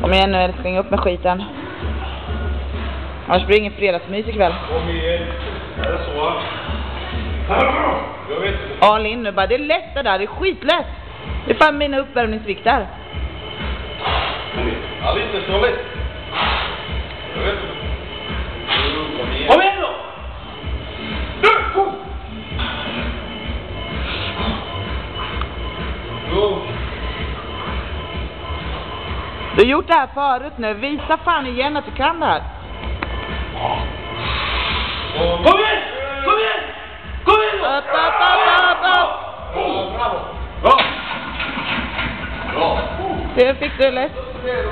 Kom igen nu älskling, upp med skiten. Annars blir det ingen fredagsmys ikväll. Kom igen. Är det så? Jag vet inte. All in nu bara, det är lätt det där, det är skitlätt. Det är fan mina uppvärmningsvikter. Ja, lite så lätt. Jag vet inte. Kom igen. Kom igen då! Du har gjort det här förut nu, visa fan igen att du kan det här. Kom igen! Kom igen! Kom igen då! Upp, upp, upp, upp, upp. Bravo. Bra! Bra. Det fick du lätt. Det är det.